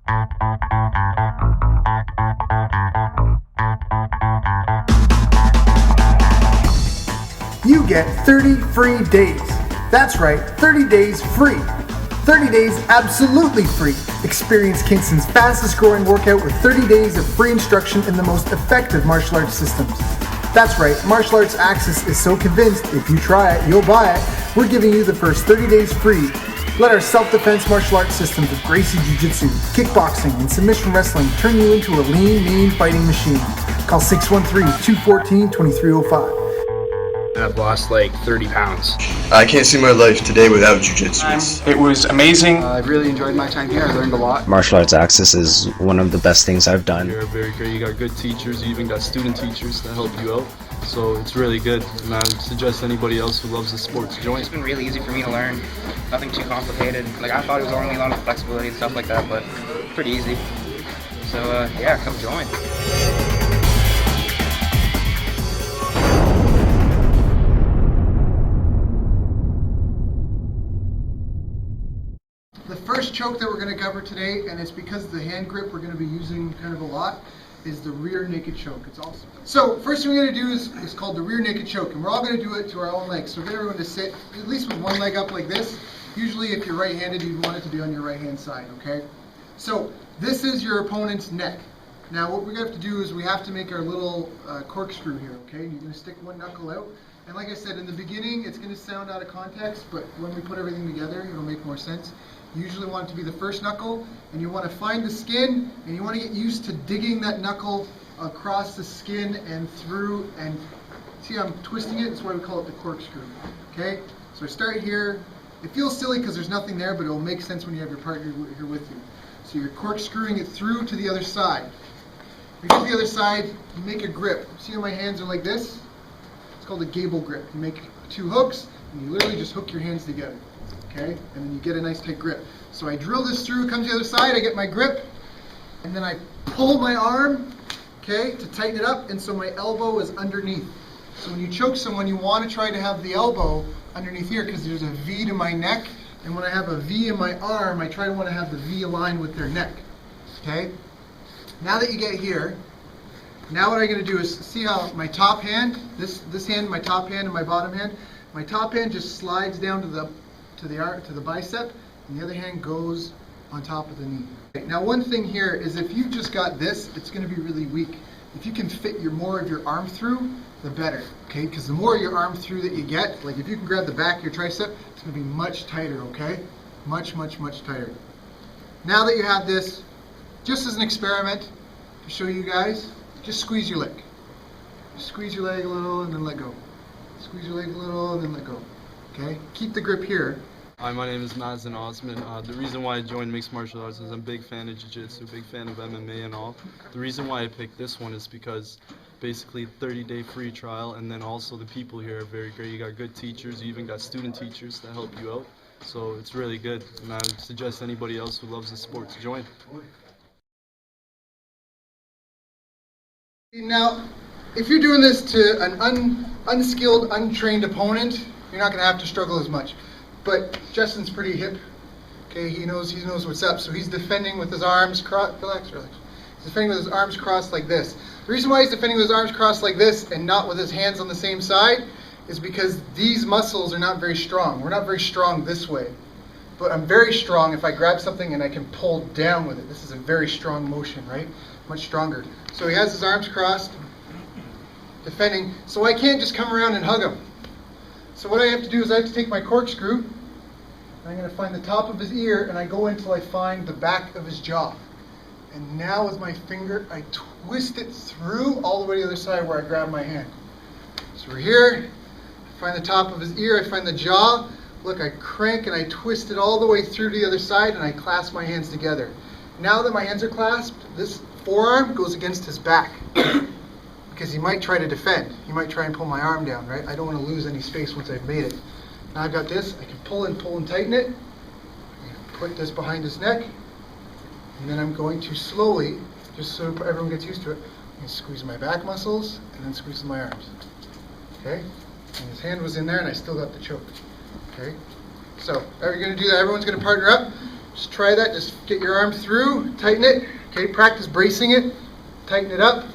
You get 30 free days. That's right, 30 days free. 30 days absolutely free. Experience Kingston's fastest growing workout with 30 days of free instruction in the most effective martial arts systems. That's right, Martial Arts Access is so convinced if you try it, you'll buy it. We're giving you the first 30 days free. Let our self-defense martial arts systems of Gracie Jiu-Jitsu, kickboxing, and submission wrestling turn you into a lean, mean fighting machine. Call 613-214-2305. I've lost like 30 pounds. I can't see my life today without jiu-jitsu. It was amazing. I really enjoyed my time here. I learned a lot. Martial Arts Access is one of the best things I've done. You're very great. You got good teachers. You even got student teachers that help you out. So it's really good. And I would suggest anybody else who loves the sport to join. It's been really easy for me to learn. Nothing too complicated. Like I thought it was only a lot of flexibility and stuff like that, but pretty easy. So yeah, come join. The first choke that we're going to cover today, and it's because of the hand grip we're going to be using kind of a lot, is the rear naked choke. It's awesome. So first thing we're going to do is called the rear naked choke, and we're all going to do it to our own legs. So get everyone to sit at least with one leg up like this. Usually if you're right-handed, you'd want it to be on your right-hand side, okay? So this is your opponent's neck. Now what we're going to have to do is we have to make our little corkscrew here, okay? You're going to stick one knuckle out. And like I said, in the beginning, it's going to sound out of context, but when we put everything together, it'll make more sense. You usually want it to be the first knuckle, and you want to find the skin, and you want to get used to digging that knuckle across the skin and through, and see how I'm twisting it? That's why we call it the corkscrew, okay? So I start here. It feels silly because there's nothing there, but it will make sense when you have your partner here with you. So you're corkscrewing it through to the other side. When you get to the other side, you make a grip. See how my hands are like this? It's called a gable grip. You make two hooks, and you literally just hook your hands together. Okay, and then you get a nice tight grip. So I drill this through, comes the other side, I get my grip, and then I pull my arm, okay, to tighten it up, and so my elbow is underneath. So when you choke someone, you want to try to have the elbow underneath here because there's a V to my neck, and when I have a V in my arm, I try to want to have the V aligned with their neck. Okay? Now that you get here, now what I'm going to do is see how my top hand, this hand, my top hand and my bottom hand, my top hand just slides down to the bicep, and the other hand goes on top of the knee. Okay, now one thing here is if you've just got this, it's going to be really weak. If you can fit more of your arm through, the better, okay? Because the more your arm through that you get, like if you can grab the back of your tricep, it's going to be much tighter, okay? Much, much, much tighter. Now that you have this, just as an experiment to show you guys, just squeeze your leg. Just squeeze your leg a little and then let go. Squeeze your leg a little and then let go. Okay? Keep the grip here. Hi, my name is Mazen Osman. The reason why I joined mixed martial arts is I'm a big fan of jiu-jitsu, big fan of MMA and all. The reason why I picked this one is because basically 30-day free trial, and then also the people here are very great. You got good teachers, you even got student teachers that help you out. So it's really good, and I would suggest anybody else who loves the sport to join. Now, if you're doing this to an unskilled, untrained opponent, you're not going to have to struggle as much. But Justin's pretty hip. Okay, he knows what's up. So he's defending with his arms crossed. Relax. He's defending with his arms crossed like this. The reason why he's defending with his arms crossed like this and not with his hands on the same side is because these muscles are not very strong. We're not very strong this way. But I'm very strong if I grab something and I can pull down with it. This is a very strong motion, right? Much stronger. So he has his arms crossed, defending. So I can't just come around and hug him. So what I have to do is I have to take my corkscrew, and I'm going to find the top of his ear, and I go until I find the back of his jaw. And now with my finger, I twist it through all the way to the other side where I grab my hand. So we're here, I find the top of his ear, I find the jaw. Look, I crank and I twist it all the way through to the other side, and I clasp my hands together. Now that my hands are clasped, this forearm goes against his back. Because he might try to defend. He might try and pull my arm down, right? I don't want to lose any space once I've made it. Now I've got this, I can pull and tighten it. Put this behind his neck. And then I'm going to slowly, just so everyone gets used to it, I'm going to squeeze my back muscles and then squeeze my arms. Okay? And his hand was in there and I still got the choke. Okay? So, you're going to do that. Everyone's going to partner up. Just try that. Just get your arm through, tighten it. Okay, practice bracing it. Tighten it up.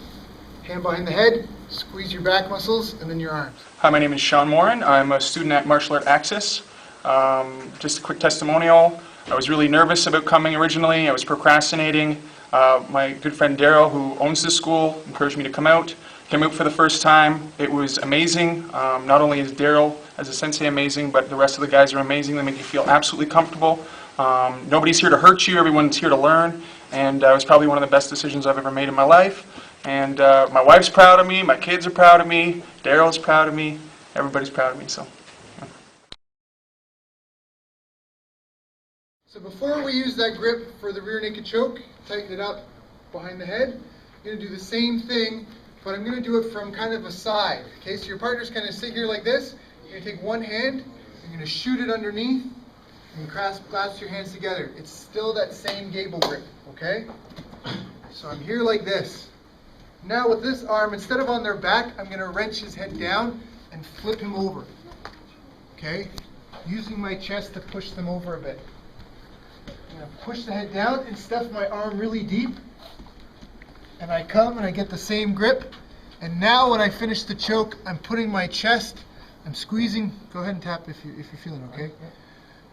Hand behind the head. Squeeze your back muscles and then your arms. Hi, my name is Sean Morin. I'm a student at Martial Art Access. Just a quick testimonial. I was really nervous about coming originally. I was procrastinating. My good friend Daryl, who owns this school, encouraged me to come out. Came out for the first time. It was amazing. Not only is Daryl as a sensei amazing, but the rest of the guys are amazing. They make you feel absolutely comfortable. Nobody's here to hurt you. Everyone's here to learn. And it was probably one of the best decisions I've ever made in my life. And my wife's proud of me. My kids are proud of me. Daryl's proud of me. Everybody's proud of me. So before we use that grip for the rear naked choke, tighten it up behind the head. I'm going to do the same thing, but I'm going to do it from kind of a side. Okay, so your partner's kind of sit here like this. You're going to take one hand, you're going to shoot it underneath, and you clasp your hands together. It's still that same gable grip, okay? So I'm here like this. Now with this arm, instead of on their back, I'm going to wrench his head down and flip him over, okay? Using my chest to push them over a bit. I'm going to push the head down and stuff my arm really deep. And I come and I get the same grip. And now when I finish the choke, I'm putting my chest, I'm squeezing. Go ahead and tap if you're feeling okay.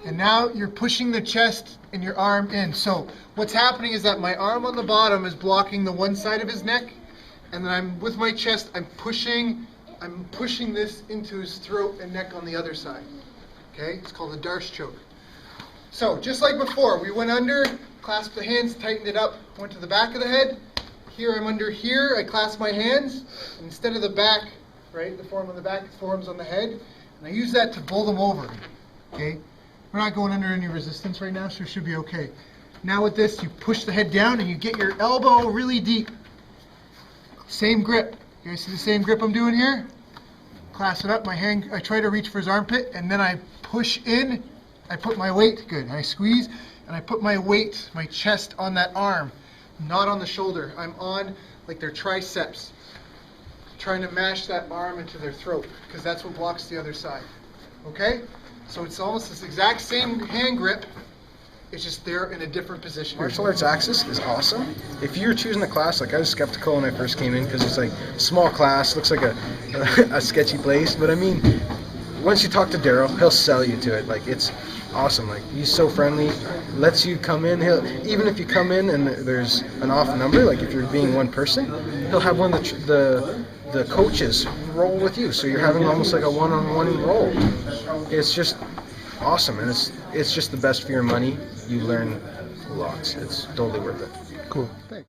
And now you're pushing the chest and your arm in. So what's happening is that my arm on the bottom is blocking the one side of his neck. And then I'm with my chest, I'm pushing this into his throat and neck on the other side. Okay? It's called a Darce choke. So, just like before, we went under, clasped the hands, tightened it up, went to the back of the head. Here I'm under here, I clasp my hands. And instead of the back, right, the forearm on the back, the forearm's on the head. And I use that to pull them over. Okay? We're not going under any resistance right now, so it should be okay. Now with this, you push the head down and you get your elbow really deep. Same grip. You guys see the same grip I'm doing here? Clasp it up, my hand, I try to reach for his armpit, and then I push in. I put my weight, good, I squeeze, and I put my weight, my chest on that arm, not on the shoulder. I'm on like their triceps, trying to mash that arm into their throat, because that's what blocks the other side. Okay? So it's almost this exact same hand grip, it's just they're in a different position. Martial Arts Access is awesome. If you're choosing a class, like I was skeptical when I first came in because it's like small class, looks like a sketchy place, but I mean, once you talk to Daryl, he'll sell you to it. Like, it's awesome. Like, he's so friendly, lets you come in. Even if you come in and there's an off number, like if you're being one person, he'll have one of the coaches roll with you. So you're having almost like a one-on-one roll. It's just awesome, and it's just the best for your money. You learn lots. It's totally worth it. Cool. Thanks.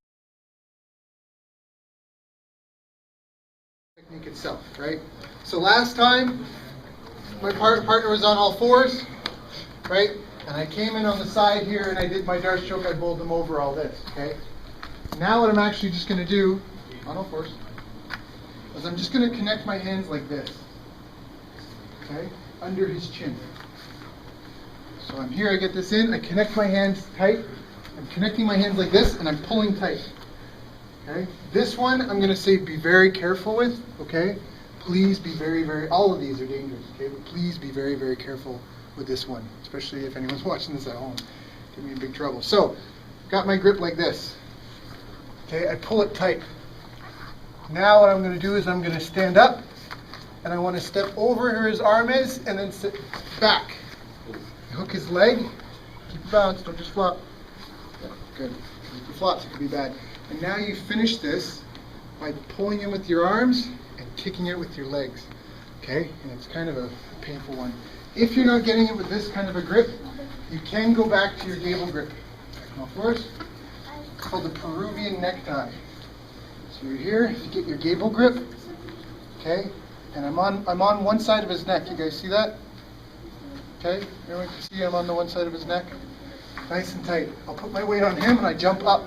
Technique itself, right? So last time, my partner was on all fours, right? And I came in on the side here and I did my Darce choke. I bowled them over all this, okay? Now what I'm actually just going to do, on all fours, is I'm just going to connect my hands like this, okay? Under his chin. So I'm here, I get this in, I connect my hands tight. I'm connecting my hands like this and I'm pulling tight, okay? This one I'm going to say be very careful with, okay? Please be very, all of these are dangerous, okay? But please be very, very careful with this one, especially if anyone's watching this at home. Get me in big trouble. So, got my grip like this, okay? I pull it tight. Now what I'm going to do is I'm going to stand up, and I want to step over where his arm is, and then sit back. Hook his leg, keep it balanced, don't just flop. Yeah, good. If you flop, it could be bad. And now you finish this by pulling in with your arms, and kicking it with your legs, okay? And it's kind of a painful one. If you're not getting it with this kind of a grip, you can go back to your gable grip. Now first, it's called the Peruvian necktie. So you're here, you get your gable grip, okay? And I'm on one side of his neck. You guys see that? Okay, everyone can see I'm on the one side of his neck. Nice and tight. I'll put my weight on him and I jump up.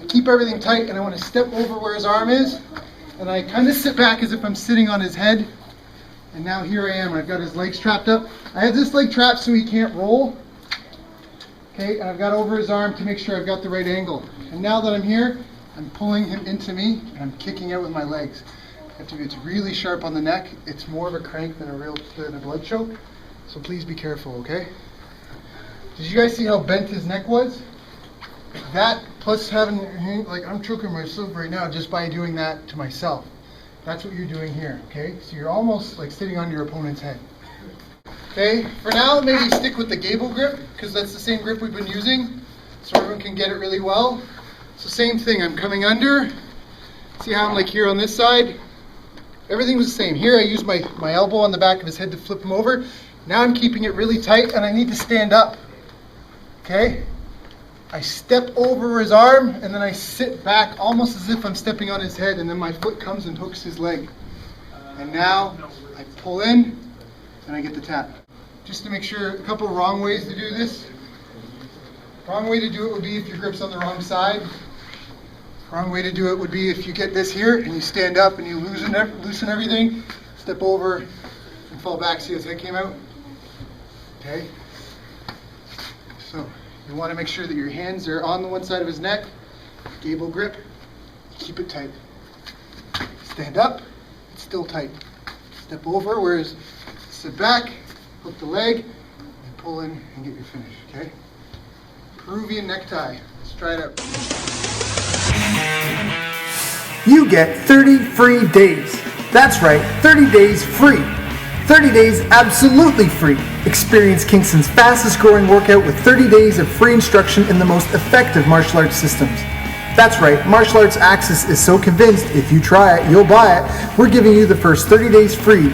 I keep everything tight and I want to step over where his arm is. And I kind of sit back as if I'm sitting on his head. And now here I am. I've got his legs trapped up. I have this leg trapped so he can't roll. Okay, and I've got over his arm to make sure I've got the right angle. And now that I'm here, I'm pulling him into me and I'm kicking out with my legs. It's really sharp on the neck. It's more of a crank than a blood choke. So please be careful, okay? Did you guys see how bent his neck was? That plus having, like, I'm choking myself right now just by doing that to myself. That's what you're doing here, okay? So you're almost like sitting on your opponent's head. Okay, for now, maybe stick with the gable grip, because that's the same grip we've been using, so everyone can get it really well. So same thing, I'm coming under. See how I'm like here on this side? Everything was the same. Here I use my elbow on the back of his head to flip him over. Now I'm keeping it really tight, and I need to stand up. Okay? I step over his arm, and then I sit back almost as if I'm stepping on his head, and then my foot comes and hooks his leg. And now I pull in, and I get the tap. Just to make sure, a couple wrong ways to do this. Wrong way to do it would be if your grip's on the wrong side. Wrong way to do it would be if you get this here, and you stand up, and you loosen everything, step over, and fall back. See how his head came out? Okay? So, you want to make sure that your hands are on the one side of his neck, gable grip, keep it tight. Stand up, it's still tight. Step over, whereas sit back, hook the leg, and pull in and get your finish, okay? Peruvian necktie. Let's try it out. You get 30 free days. That's right, 30 days free. 30 days absolutely free. Experience Kingston's fastest growing workout with 30 days of free instruction in the most effective martial arts systems. That's right, Martial Arts Access is so convinced if you try it, you'll buy it. We're giving you the first 30 days free.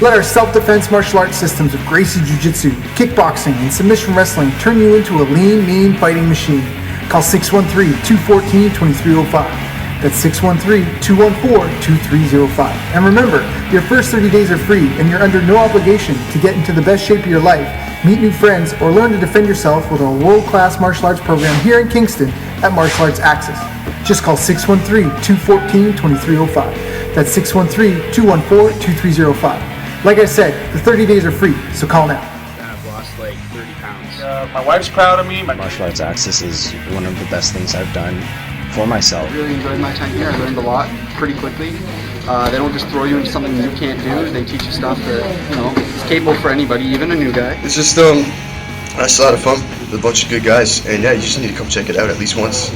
Let our self-defense martial arts systems of Gracie Jiu-Jitsu, kickboxing, and submission wrestling turn you into a lean, mean fighting machine. Call 613-214-2305. That's 613-214-2305. And remember, your first 30 days are free and you're under no obligation to get into the best shape of your life, meet new friends, or learn to defend yourself with our world-class martial arts program here in Kingston at Martial Arts Access. Just call 613-214-2305. That's 613-214-2305. Like I said, the 30 days are free, so call now. I've lost like 30 pounds. My wife's proud of me. Martial Arts Access is one of the best things I've done for myself. I really enjoyed my time here. I learned a lot pretty quickly. They don't just throw you into something you can't do. They teach you stuff that, is capable for anybody, even a new guy. It's just, that's a lot of fun with a bunch of good guys. And yeah, you just need to come check it out at least once.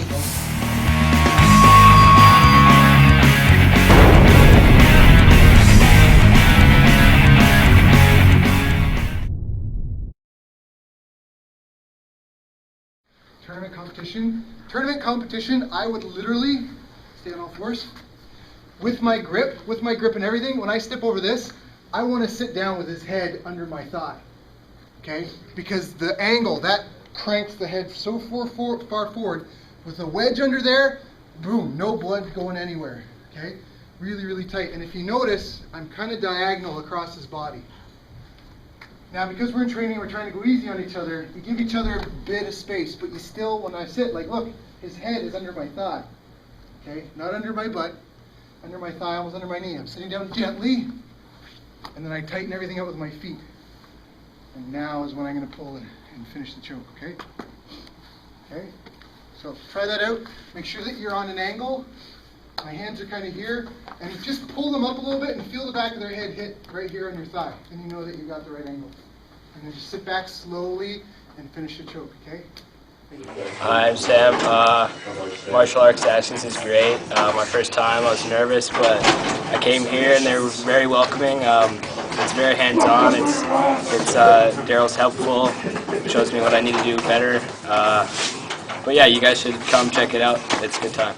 Tournament competition, I would literally stay on all fours with my grip and everything. When I step over this, I want to sit down with his head under my thigh, okay? Because the angle, that cranks the head so far forward. With a wedge under there, boom, no blood going anywhere, okay? Really, really tight. And if you notice, I'm kind of diagonal across his body. Now, because we're in training, we're trying to go easy on each other. You give each other a bit of space, but you still, when I sit, like, look, his head is under my thigh, okay? Not under my butt, under my thigh, almost under my knee. I'm sitting down gently, and then I tighten everything up with my feet. And now is when I'm going to pull it and finish the choke, okay? Okay? So try that out. Make sure that you're on an angle. My hands are kind of here, and just pull them up a little bit and feel the back of their head hit right here on your thigh. Then you know that you got the right angle. And then just sit back slowly and finish the choke, okay? Hi, I'm Sam. Martial Arts Access is great. My first time I was nervous, but I came here and they were very welcoming. It's very hands-on. It's Daryl's helpful. Shows me what I need to do better. But yeah, you guys should come check it out. It's a good time.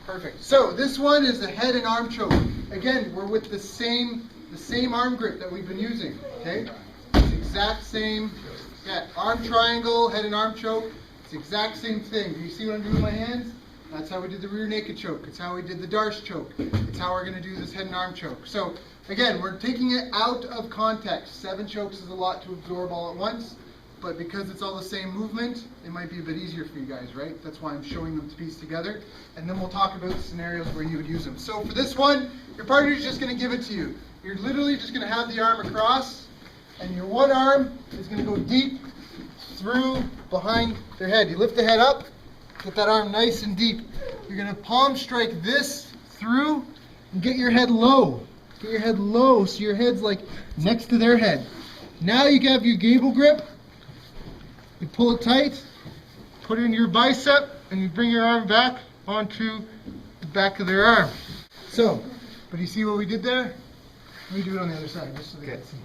Perfect. So this one is the head and arm choke. Again, we're with the same arm grip that we've been using. Okay? It's the exact same. Yeah, arm triangle, head and arm choke. It's the exact same thing. Do you see what I'm doing with my hands? That's how we did the rear naked choke. It's how we did the Darce choke. It's how we're going to do this head and arm choke. So again, we're taking it out of context. 7 chokes is a lot to absorb all at once. But because it's all the same movement, it might be a bit easier for you guys, right? That's why I'm showing them to piece together. And then we'll talk about the scenarios where you would use them. So for this one, your partner is just going to give it to you. You're literally just going to have the arm across, and your one arm is going to go deep through behind their head. You lift the head up, get that arm nice and deep. You're going to palm strike this through and get your head low. Get your head low so your head's like next to their head. Now you have your gable grip. You pull it tight, put it in your bicep, and you bring your arm back onto the back of their arm. So, but you see what we did there? Let me do it on the other side just so they can see.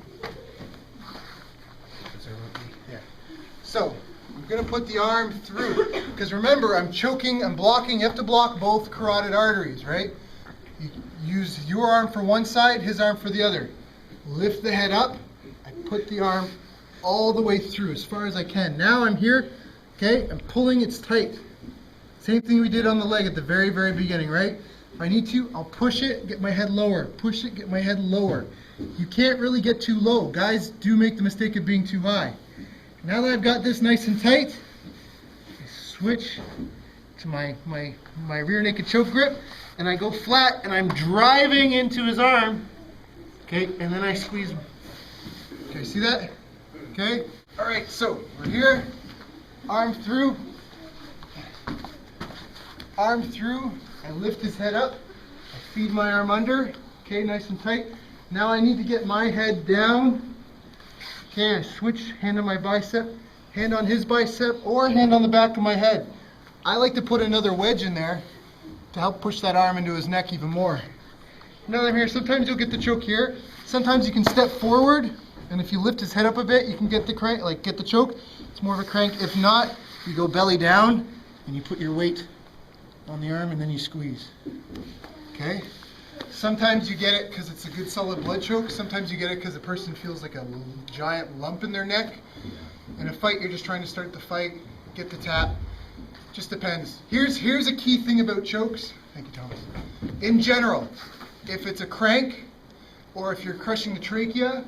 Yeah. So, I'm going to put the arm through. Because remember, I'm choking, I'm blocking. You have to block both carotid arteries, right? You use your arm for one side, his arm for the other. Lift the head up. I put the arm all the way through as far as I can. Now I'm here, okay? I'm pulling, it's tight. Same thing we did on the leg at the very, very beginning, right? If I need to, I'll push it, get my head lower. Push it, get my head lower. You can't really get too low. Guys do make the mistake of being too high. Now that I've got this nice and tight, I switch to my rear naked choke grip, and I go flat, and I'm driving into his arm, okay, and then I squeeze him. Okay, see that? Okay? All right, so we're here, arm through, I lift his head up, I feed my arm under, okay, nice and tight. Now I need to get my head down. Okay, I switch, hand on my bicep, hand on his bicep, or hand on the back of my head. I like to put another wedge in there to help push that arm into his neck even more. Now that I'm here, sometimes you'll get the choke here. Sometimes you can step forward, and if you lift his head up a bit, you can get the crank, like get the choke. It's more of a crank. If not, you go belly down, and you put your weight on the arm, and then you squeeze. Okay? Sometimes you get it because it's a good solid blood choke. Sometimes you get it because the person feels like a giant lump in their neck. In a fight, you're just trying to start the fight, get the tap. Just depends. Here's a key thing about chokes. Thank you, Thomas. In general, if it's a crank or if you're crushing the trachea,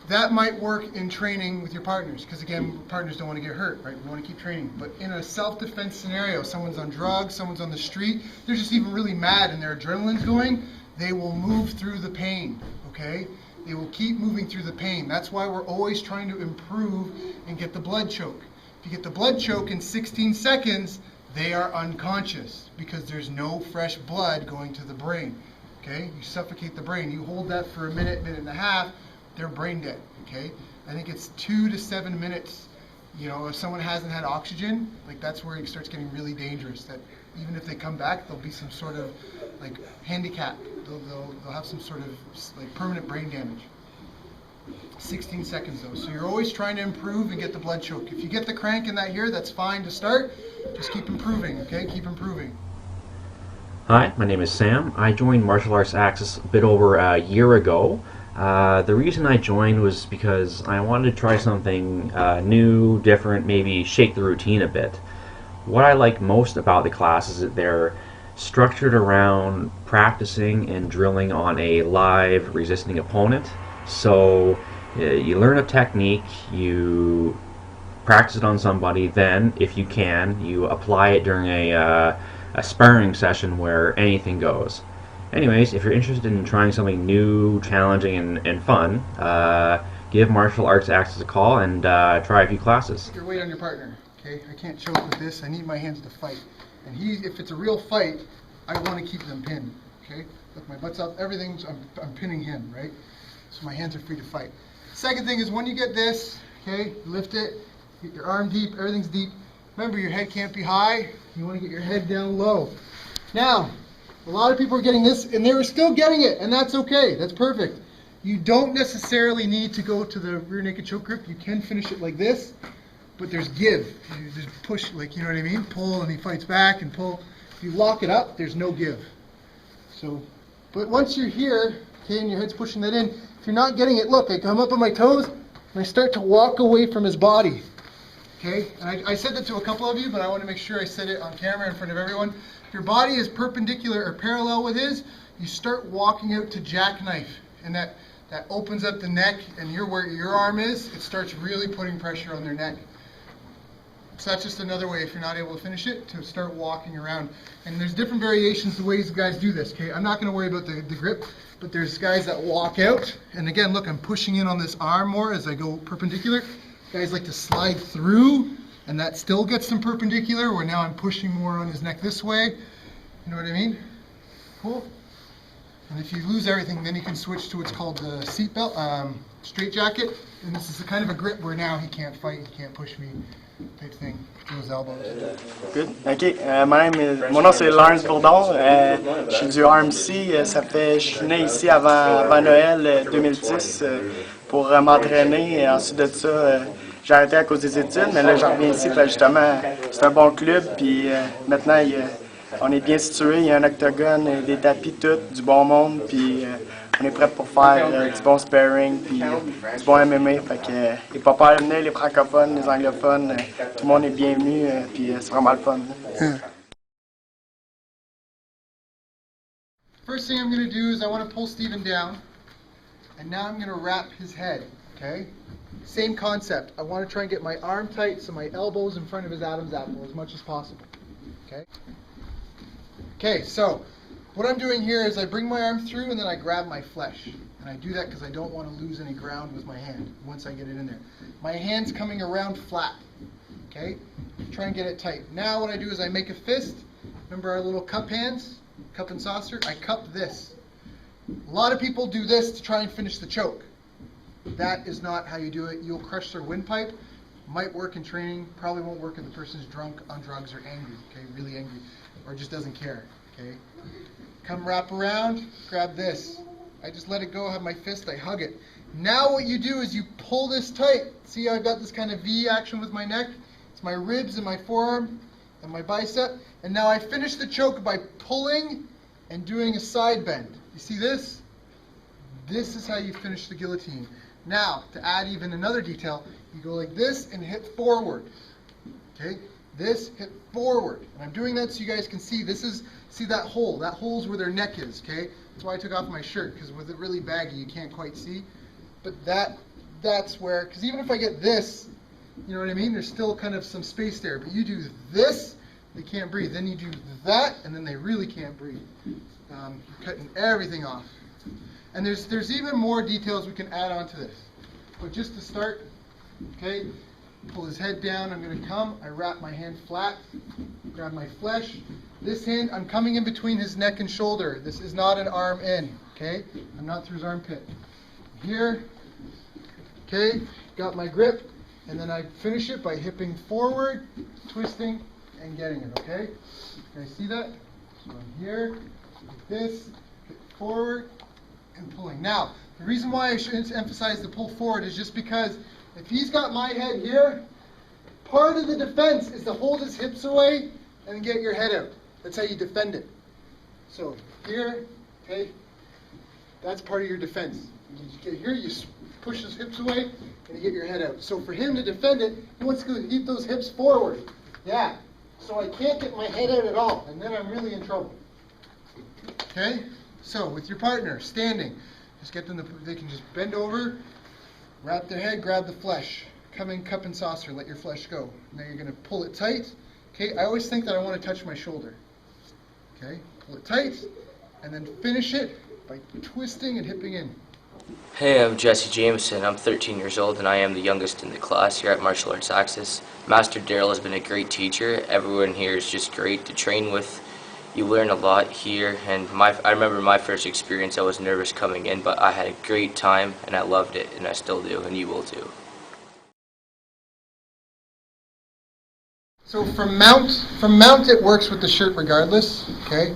that might work in training with your partners, because again, partners don't want to get hurt, right? We want to keep training. But in a self-defense scenario, someone's on drugs, someone's on the street, they're just even really mad and their adrenaline's going, they will move through the pain, okay? They will keep moving through the pain. That's why we're always trying to improve and get the blood choke. If you get the blood choke in 16 seconds, they are unconscious because there's no fresh blood going to the brain, okay? You suffocate the brain. You hold that for a minute, minute and a half, they're brain dead, okay? I think it's 2 to 7 minutes. You know, if someone hasn't had oxygen, like that's where it starts getting really dangerous. That even if they come back, there'll be some sort of like handicap. They'll have some sort of like permanent brain damage. 16 seconds though. So you're always trying to improve and get the blood choke. If you get the crank in that here, that's fine to start. Just keep improving, okay? Keep improving. Hi, my name is Sam. I joined Martial Arts Access a bit over a year ago. The reason I joined was because I wanted to try something new, different, maybe shake the routine a bit. What I like most about the class is that they're structured around practicing and drilling on a live resisting opponent. So you learn a technique, you practice it on somebody, then if you can, you apply it during a sparring session where anything goes. Anyways, if you're interested in trying something new, challenging, and fun, give Martial Arts Access a call and try a few classes. Your weight on your partner, okay? I can't choke with this. I need my hands to fight. And if it's a real fight, I want to keep them pinned, okay? Look, my butt's up, everything's, I'm pinning him, right? So my hands are free to fight. Second thing is when you get this, okay, lift it, get your arm deep, everything's deep. Remember, your head can't be high. You want to get your head down low. Now, a lot of people are getting this, and they were still getting it, and that's okay. That's perfect. You don't necessarily need to go to the rear naked choke grip. You can finish it like this, but there's give. You just push, like, you know what I mean? Pull, and he fights back, and pull. If you lock it up, there's no give. So, but once you're here, okay, and your head's pushing that in, if you're not getting it, look, I come up on my toes, and I start to walk away from his body. Okay, and I said that to a couple of you, but I want to make sure I said it on camera in front of everyone. If your body is perpendicular or parallel with his, you start walking out to jackknife, and that opens up the neck, and where your arm is, it starts really putting pressure on their neck. So that's just another way, if you're not able to finish it, to start walking around. And there's different variations, the ways guys do this, okay? I'm not going to worry about the grip, but there's guys that walk out, and again, look, I'm pushing in on this arm more as I go perpendicular. Guys like to slide through, and that still gets them perpendicular, where now I'm pushing more on his neck this way. You know what I mean? Cool? And if you lose everything, then you can switch to what's called the seatbelt, straight jacket. And this is the kind of a grip where now he can't fight, he can't push me, type thing, those elbows. Good. OK. Mon nom, c'est Lawrence Bourdon. Je suis du RMC. Je suis né ici avant Noël 2010 pour m'entraîner. Et ensuite de ça, j'ai arrêté à cause des études. Mais là, je reviens ici. Justement, c'est un bon club. Puis maintenant, on est bien situé. Il y a un octogone, des tapis, tout, du bon monde. Puis on est prêt pour faire du bon sparring, puis du bon MMA. Fait que les papa venez, les francophones, les anglophones, tout le monde est bienvenu, puis c'est vraiment le fun. First thing I'm going to do is I want to pull Steven down, and now I'm going to wrap his head, okay? Same concept. I want to try and get my arm tight so my elbow's in front of his Adam's apple as much as possible, okay? Okay, so what I'm doing here is I bring my arm through and then I grab my flesh. And I do that because I don't want to lose any ground with my hand once I get it in there. My hand's coming around flat, okay? Try and get it tight. Now what I do is I make a fist. Remember our little cup hands? Cup and saucer? I cup this. A lot of people do this to try and finish the choke. That is not how you do it. You'll crush their windpipe. Might work in training, probably won't work if the person's drunk, on drugs, or angry, okay? Really angry, or just doesn't care, okay? Come wrap around, grab this. I just let it go, have my fist, I hug it. Now what you do is you pull this tight. See how I've got this kind of V action with my neck? It's my ribs and my forearm and my bicep. And now I finish the choke by pulling and doing a side bend. You see this? This is how you finish the guillotine. Now, to add even another detail, you go like this and hit forward. Okay? This, hit forward. And I'm doing that so you guys can see. This is, see that hole? That hole's where their neck is, okay? That's why I took off my shirt, because with it really baggy, you can't quite see. But that's where, because even if I get this, you know what I mean? There's still kind of some space there. But you do this, they can't breathe. Then you do that, and then they really can't breathe. You're cutting everything off. And there's even more details we can add on to this. But just to start, okay, pull his head down. I'm going to come. I wrap my hand flat, grab my flesh. This hand, I'm coming in between his neck and shoulder. This is not an arm in, okay? I'm not through his armpit. Here, okay, got my grip, and then I finish it by hipping forward, twisting, and getting it, okay? Can I see that? So I'm here, like this, hip forward, and pulling. Now, the reason why I should emphasize the pull forward is just because if he's got my head here, part of the defense is to hold his hips away and get your head out. That's how you defend it. So here, okay, that's part of your defense. You get here, you push his hips away, and you get your head out. So for him to defend it, he wants to keep those hips forward. Yeah. So I can't get my head out at all, and then I'm really in trouble. Okay? So with your partner, standing, just get them to, they can just bend over, wrap their head, grab the flesh. Come in, cup and saucer, let your flesh go. Now you're going to pull it tight. Okay, I always think that I want to touch my shoulder. Okay, pull it tight, and then finish it by twisting and hipping in. Hey, I'm Jesse Jameson. I'm 13 years old, and I am the youngest in the class here at Martial Arts Axis. Master Daryl has been a great teacher. Everyone here is just great to train with. You learn a lot here, and I remember my first experience, I was nervous coming in, but I had a great time, and I loved it, and I still do, and you will too. So from mount it works with the shirt regardless, okay?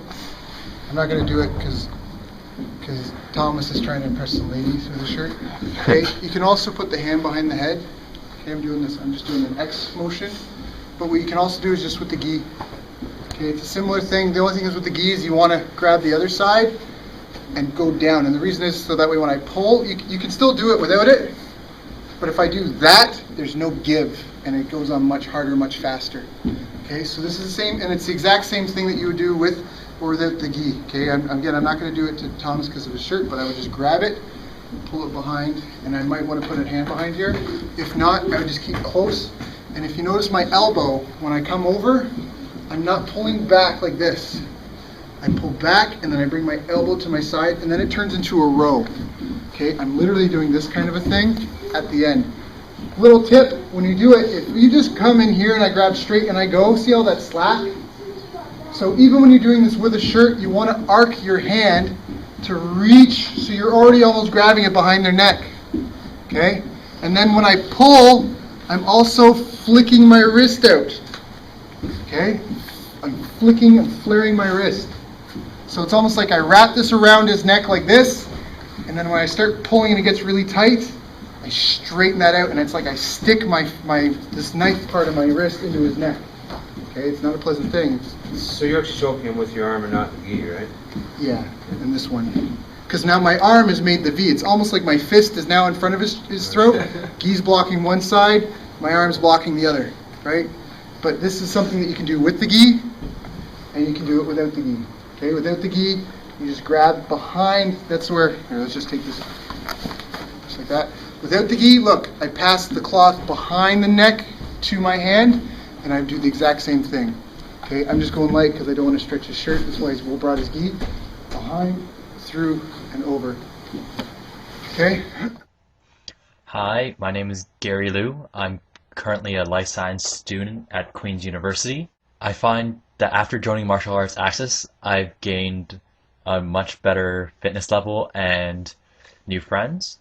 I'm not going to do it because Thomas is trying to impress some ladies with the shirt. Okay, you can also put the hand behind the head. Okay, I'm just doing an X motion. But what you can also do is just with the gi. Okay, it's a similar thing. The only thing is with the gi is you want to grab the other side and go down. And the reason is so that way when I pull, you can still do it without it. But if I do that, there's no give. And it goes on much harder, much faster. Okay, so this is the same, and it's the exact same thing that you would do with or without the gi. Okay, again, I'm not going to do it to Thomas because of his shirt, but I would just grab it, pull it behind, and I might want to put a hand behind here. If not, I would just keep close. And if you notice my elbow, when I come over, I'm not pulling back like this. I pull back, and then I bring my elbow to my side, and then it turns into a row. Okay, I'm literally doing this kind of a thing at the end. Little tip, when you do it, if you just come in here and I grab straight and I go, see all that slack? So even when you're doing this with a shirt, you want to arc your hand to reach, so you're already almost grabbing it behind their neck. Okay? And then when I pull, I'm also flicking my wrist out. Okay? I'm flaring my wrist. So it's almost like I wrap this around his neck like this, and then when I start pulling and it gets really tight, I straighten that out, and it's like I stick this knife part of my wrist into his neck. Okay, it's not a pleasant thing. So you're actually choking him with your arm and not the gi, right? Yeah, and this one. Because now my arm has made the V. It's almost like my fist is now in front of his throat. Gi's blocking one side, my arm's blocking the other, right? But this is something that you can do with the gi, and you can do it without the gi. Okay, without the gi, you just grab behind, that's where, here, let's just take this, just like that. Without the gi, look, I pass the cloth behind the neck to my hand, and I do the exact same thing. Okay, I'm just going light because I don't want to stretch his shirt. That's why he's brought his gi behind, through, and over. Okay? Hi, my name is Gary Liu. I'm currently a life science student at Queen's University. I find that after joining Martial Arts Access, I've gained a much better fitness level and new friends.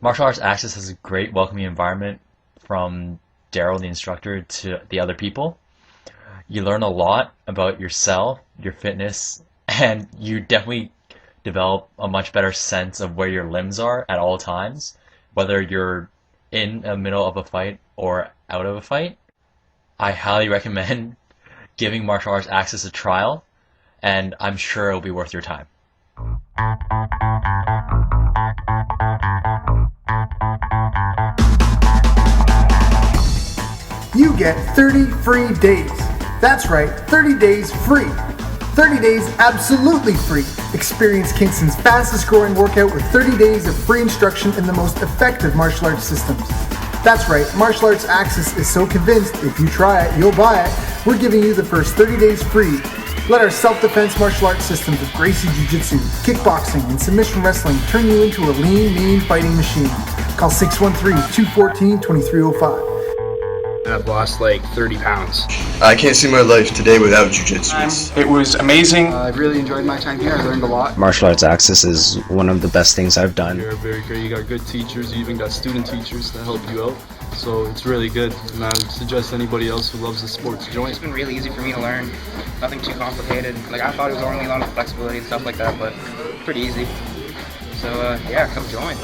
Martial Arts Access has a great welcoming environment from Daryl, the instructor, to the other people. You learn a lot about yourself, your fitness, and you definitely develop a much better sense of where your limbs are at all times, whether you're in the middle of a fight or out of a fight. I highly recommend giving Martial Arts Access a trial, and I'm sure it'll be worth your time. You get 30 free days. That's right, 30 days free. 30 days absolutely free. Experience Kingston's fastest growing workout with 30 days of free instruction in the most effective martial arts systems. That's right, Martial Arts Access is so convinced if you try it, you'll buy it. We're giving you the first 30 days free. Let our self-defense martial arts systems of Gracie Jiu-Jitsu, kickboxing, and submission wrestling turn you into a lean, mean fighting machine. Call 613-214-2305. I've lost like 30 pounds. I can't see my life today without jiu-jitsu. It was amazing. I've really enjoyed my time here. I learned a lot. Martial Arts Access is one of the best things I've done. You're very great. You got good teachers. You even got student teachers that help you out. So it's really good. And I would suggest anybody else who loves the sport to join. It's been really easy for me to learn. Nothing too complicated. Like I thought it was only a lot of flexibility and stuff like that, but pretty easy. So yeah, come join.